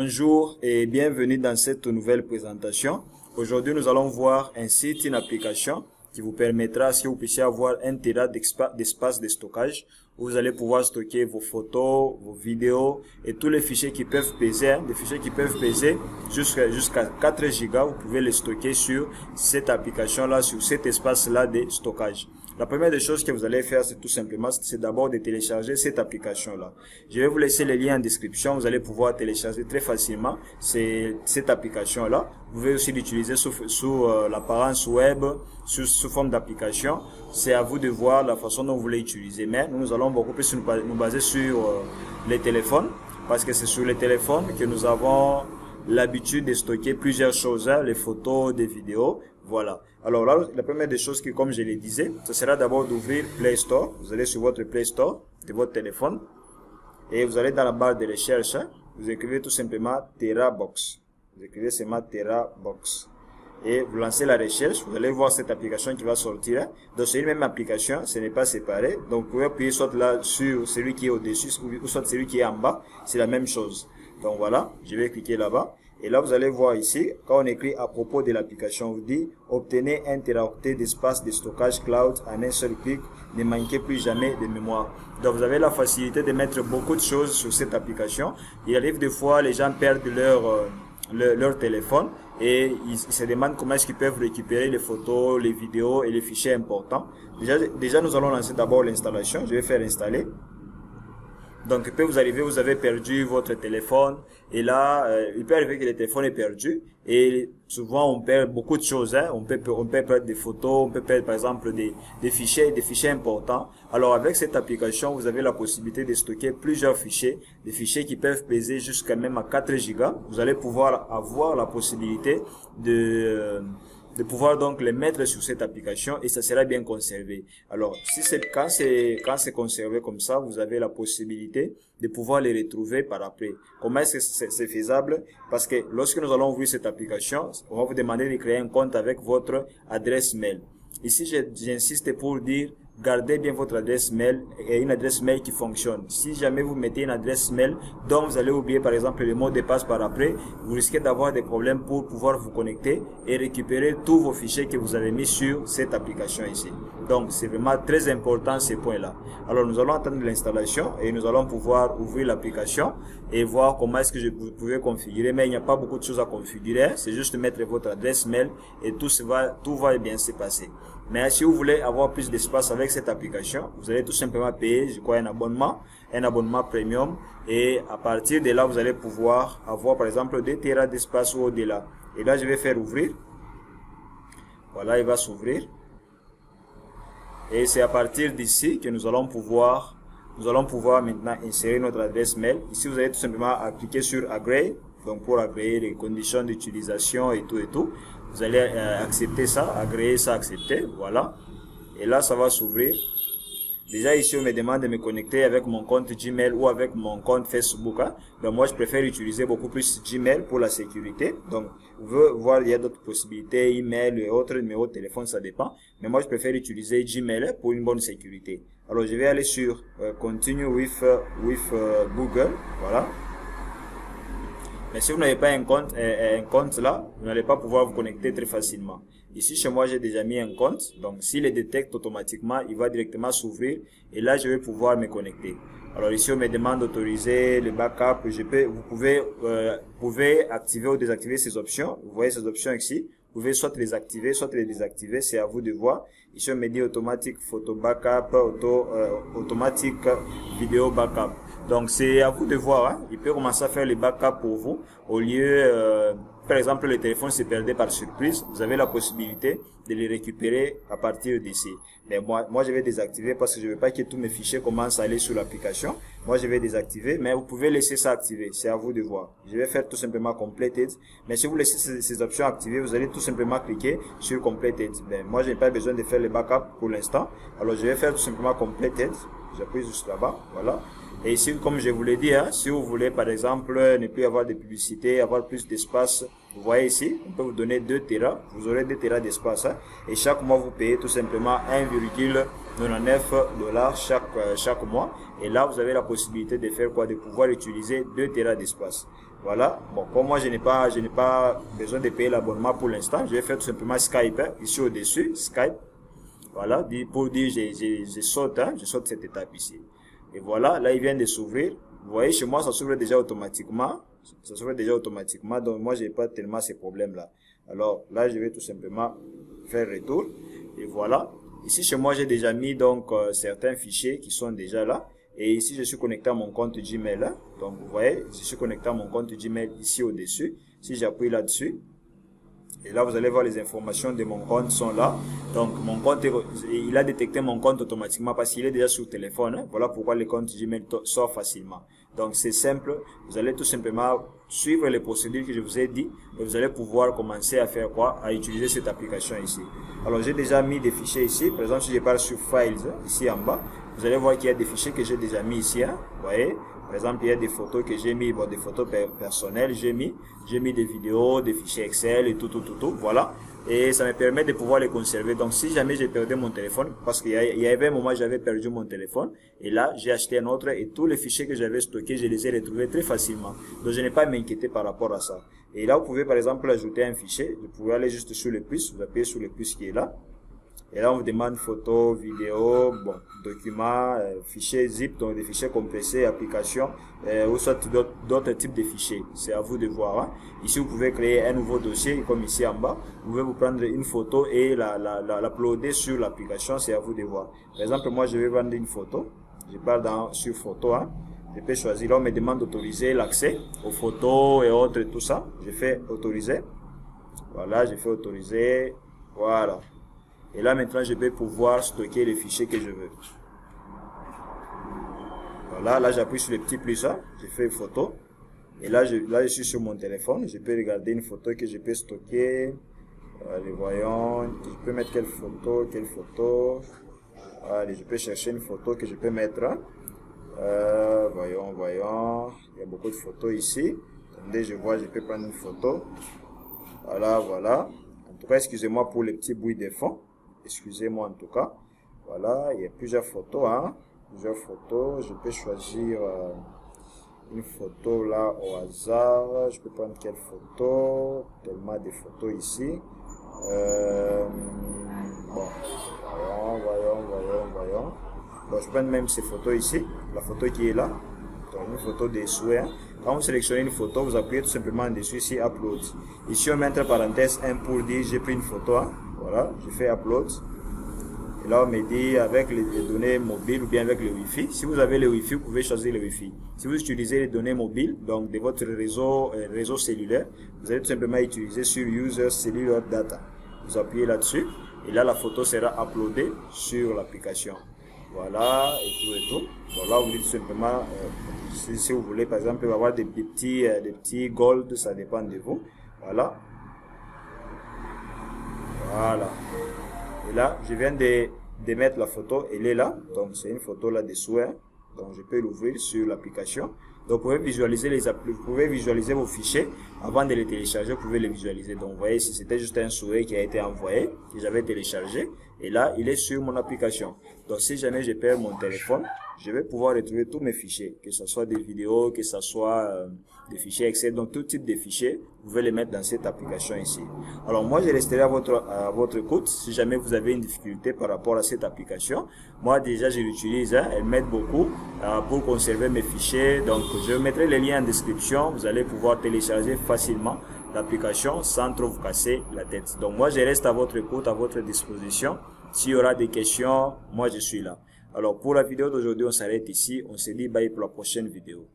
Bonjour et bienvenue dans cette nouvelle présentation. Aujourd'hui, nous allons voir un site, une application qui vous permettra, si vous puissiez avoir 1 Tera d'espace de stockage, où vous allez pouvoir stocker vos photos, vos vidéos et tous les fichiers qui peuvent peser, des fichiers qui peuvent peser jusqu'à 4 gigas. Vous pouvez les stocker sur cette application-là, sur cet espace-là de stockage. La première des choses que vous allez faire, c'est tout simplement, c'est d'abord de télécharger cette application-là. Je vais vous laisser les liens en description. Vous allez pouvoir télécharger très facilement cette application-là. Vous pouvez aussi l'utiliser sous l'apparence web, sous forme d'application. C'est à vous de voir la façon dont vous voulez utiliser. Mais nous allons beaucoup plus nous baser sur les téléphones, parce que c'est sur les téléphones que nous avons l'habitude de stocker plusieurs choses, hein, les photos, des vidéos. Voilà. Alors là, la première des choses que, comme je le disais, ce sera d'abord d'ouvrir Play Store. Vous allez sur votre Play Store de votre téléphone et vous allez dans la barre de recherche. Vous écrivez tout simplement TeraBox. Vous écrivez seulement TeraBox et vous lancez la recherche. Vous allez voir cette application qui va sortir. Donc c'est une même application, ce n'est pas séparé. Donc vous pouvez appuyer soit là sur celui qui est au-dessus ou soit celui qui est en bas. C'est la même chose. Donc voilà, je vais cliquer là-bas. Et là, vous allez voir ici, quand on écrit à propos de l'application, on vous dit « Obtenez 1 Teraoctet d'espace de stockage cloud en un seul clic, ne manquez plus jamais de mémoire. » Donc, vous avez la facilité de mettre beaucoup de choses sur cette application. Il arrive des fois, les gens perdent leur téléphone et ils se demandent comment est-ce qu'ils peuvent récupérer les photos, les vidéos et les fichiers importants. Déjà nous allons lancer d'abord l'installation. Je vais faire installer. Donc, il peut vous arriver, vous avez perdu votre téléphone et là, il peut arriver que le téléphone est perdu et souvent on perd beaucoup de choses. Hein. On peut perdre des photos, on peut perdre par exemple des fichiers importants. Alors, avec cette application, vous avez la possibilité de stocker plusieurs fichiers, des fichiers qui peuvent peser jusqu'à même à 4 gigas. Vous allez pouvoir avoir la possibilité de pouvoir donc les mettre sur cette application et ça sera bien conservé. Alors, quand c'est conservé comme ça, vous avez la possibilité de pouvoir les retrouver par après. Comment est-ce que c'est faisable? Parce que lorsque nous allons ouvrir cette application, on va vous demander de créer un compte avec votre adresse mail. Ici, j'insiste pour dire gardez bien votre adresse mail et une adresse mail qui fonctionne. Si jamais vous mettez une adresse mail dont vous allez oublier par exemple le mot de passe par après, vous risquez d'avoir des problèmes pour pouvoir vous connecter et récupérer tous vos fichiers que vous avez mis sur cette application ici. Donc c'est vraiment très important ces points-là. Alors nous allons attendre l'installation et nous allons pouvoir ouvrir l'application et voir comment est-ce que vous pouvez configurer. Mais il n'y a pas beaucoup de choses à configurer, c'est juste mettre votre adresse mail et tout va bien se passer. Mais si vous voulez avoir plus d'espace avec cette application, vous allez tout simplement payer, je crois, un abonnement premium. Et à partir de là, vous allez pouvoir avoir par exemple 2 Tera d'espace ou au-delà. Et là, je vais faire ouvrir. Voilà, il va s'ouvrir. Et c'est à partir d'ici que nous allons pouvoir maintenant insérer notre adresse mail. Ici, vous allez tout simplement cliquer sur Agree. Donc pour agréer les conditions d'utilisation et tout. Vous allez accepter ça, agréer ça, accepter, voilà. Et là, ça va s'ouvrir. Déjà ici, on me demande de me connecter avec mon compte Gmail ou avec mon compte Facebook. Hein. Donc moi, je préfère utiliser beaucoup plus Gmail pour la sécurité. Donc, vous pouvez voir, il y a d'autres possibilités, email et autres, numéros de téléphone, ça dépend. Mais moi, je préfère utiliser Gmail pour une bonne sécurité. Alors, je vais aller sur Continue with Google, voilà. Mais si vous n'avez pas un compte là, vous n'allez pas pouvoir vous connecter très facilement. Ici, chez moi, j'ai déjà mis un compte. Donc, s'il le détecte automatiquement, il va directement s'ouvrir. Et là, je vais pouvoir me connecter. Alors ici, on me demande d'autoriser le backup. Vous pouvez activer ou désactiver ces options. Vous voyez ces options ici. Vous pouvez soit les activer, soit les désactiver. C'est à vous de voir. Ici, on me dit automatique photo backup, automatique vidéo backup. Donc, c'est à vous de voir. Hein. Il peut commencer à faire les backups pour vous. Au lieu, par exemple, le téléphone s'est perdu par surprise. Vous avez la possibilité de les récupérer à partir d'ici. Mais moi, je vais désactiver parce que je ne veux pas que tous mes fichiers commencent à aller sur l'application. Moi, je vais désactiver, mais vous pouvez laisser ça activé. C'est à vous de voir. Je vais faire tout simplement Completed. Mais si vous laissez ces options activées, vous allez tout simplement cliquer sur Completed. Ben, moi, je n'ai pas besoin de faire le backup pour l'instant. Alors, je vais faire tout simplement Completed. J'appuie juste là-bas. Voilà. Et ici, comme je vous l'ai dit, hein, si vous voulez, par exemple, ne plus avoir de publicité, avoir plus d'espace, vous voyez ici, on peut vous donner 2 Tera. Vous aurez 2 Tera d'espace. Hein, et chaque mois, vous payez tout simplement 1,99 $chaque mois. Et là, vous avez la possibilité de faire quoi? De pouvoir utiliser 2 Tera d'espace. Voilà. Bon, comme moi, je n'ai pas besoin de payer l'abonnement pour l'instant. Je vais faire tout simplement Skype, hein, ici au-dessus, Skype. Voilà, pour dire, je saute cette étape ici. Et voilà, là, il vient de s'ouvrir. Vous voyez, chez moi, ça s'ouvre déjà automatiquement. Ça s'ouvre déjà automatiquement. Donc, moi, j'ai pas tellement ces problèmes-là. Alors, là, je vais tout simplement faire retour. Et voilà. Ici, chez moi, j'ai déjà mis, donc, certains fichiers qui sont déjà là. Et ici, je suis connecté à mon compte Gmail. Hein. Donc, vous voyez, je suis connecté à mon compte Gmail ici au-dessus. Si j'appuie là-dessus, et là, vous allez voir les informations de mon compte sont là. Donc, mon compte, il a détecté mon compte automatiquement parce qu'il est déjà sur le téléphone. Hein. Voilà pourquoi le compte Gmail sort facilement. Donc, c'est simple. Vous allez tout simplement suivre les procédures que je vous ai dit et vous allez pouvoir commencer à faire quoi? À utiliser cette application ici. Alors, j'ai déjà mis des fichiers ici. Par exemple, si je pars sur Files, ici en bas, vous allez voir qu'il y a des fichiers que j'ai déjà mis ici. Hein. Vous voyez? Par exemple, il y a des photos que j'ai mis, bon, des photos personnelles, j'ai mis des vidéos, des fichiers Excel et tout, voilà. Et ça me permet de pouvoir les conserver. Donc, si jamais j'ai perdu mon téléphone, parce qu'il y avait un moment où j'avais perdu mon téléphone, et là, j'ai acheté un autre, et tous les fichiers que j'avais stockés, je les ai retrouvés très facilement. Donc, je n'ai pas à m'inquiéter par rapport à ça. Et là, vous pouvez, par exemple, ajouter un fichier. Vous pouvez aller juste sur le plus, vous appuyez sur le plus qui est là. Et là, on vous demande photo, vidéo, bon, documents, fichiers zip, donc des fichiers compressés, applications, ou soit d'autres types de fichiers. C'est à vous de voir. Hein. Ici, vous pouvez créer un nouveau dossier, comme ici en bas. Vous pouvez vous prendre une photo et l'uploader sur l'application. C'est à vous de voir. Par exemple, moi, je vais prendre une photo. Je pars sur photo. Hein. Je peux choisir. Là, on me demande d'autoriser l'accès aux photos et autres, tout ça. Je fais autoriser. Voilà, je fais autoriser. Voilà. Et là, maintenant, je vais pouvoir stocker les fichiers que je veux. Voilà, là, j'appuie sur le petit plus, hein, je fais une photo. Et là, je suis sur mon téléphone. Je peux regarder une photo que je peux stocker. Allez, voyons. Je peux mettre quelle photo. Allez, je peux chercher une photo que je peux mettre. Voyons. Il y a beaucoup de photos ici. Attendez, je peux prendre une photo. Voilà. En tout cas, excusez-moi pour les petits bruits de fond. Excusez-moi en tout cas. Voilà, il y a plusieurs photos. Hein. Je peux choisir une photo là au hasard. Je peux prendre quelle photo? Tellement de photos ici. Bon, voyons. Bon, je prends même ces photos ici. La photo qui est là. Donc, une photo des souhaits. Hein. Quand vous sélectionnez une photo, vous appuyez tout simplement dessus ici, Upload. Ici, on met entre parenthèses 1 pour dire j'ai pris une photo. Hein. Voilà, je fais Upload. Et là, on me dit avec les données mobiles ou bien avec le Wi-Fi. Si vous avez le Wi-Fi, vous pouvez choisir le Wi-Fi. Si vous utilisez les données mobiles, donc de votre réseau cellulaire, vous allez tout simplement utiliser sur User Cellular Data. Vous appuyez là-dessus. Et là, la photo sera uploadée sur l'application. Voilà, et tout. Bon, là, vous dites tout simplement, si vous voulez, par exemple, avoir des petits gold, ça dépend de vous. Voilà. Et là, je viens de mettre la photo, elle est là. Donc, c'est une photo là-dessous. Hein. Donc, je peux l'ouvrir sur l'application. Donc, vous pouvez visualiser vos fichiers. Avant de les télécharger, vous pouvez les visualiser. Donc, vous voyez, si c'était juste un souhait qui a été envoyé, que j'avais téléchargé. Et là, il est sur mon application. Donc, si jamais je perds mon téléphone, je vais pouvoir retrouver tous mes fichiers. Que ce soit des vidéos, que ce soit des fichiers Excel. Donc, tout type de fichiers, vous pouvez les mettre dans cette application ici. Alors, moi, je resterai à votre écoute. Si jamais vous avez une difficulté par rapport à cette application, moi, déjà, je l'utilise. Hein, elle m'aide beaucoup pour conserver mes fichiers. Donc, je mettrai les liens en description. Vous allez pouvoir télécharger facilement l'application sans trop vous casser la tête. Donc, moi, je reste à votre écoute, à votre disposition. S'il y aura des questions, moi, je suis là. Alors, pour la vidéo d'aujourd'hui, on s'arrête ici. On se dit bye pour la prochaine vidéo.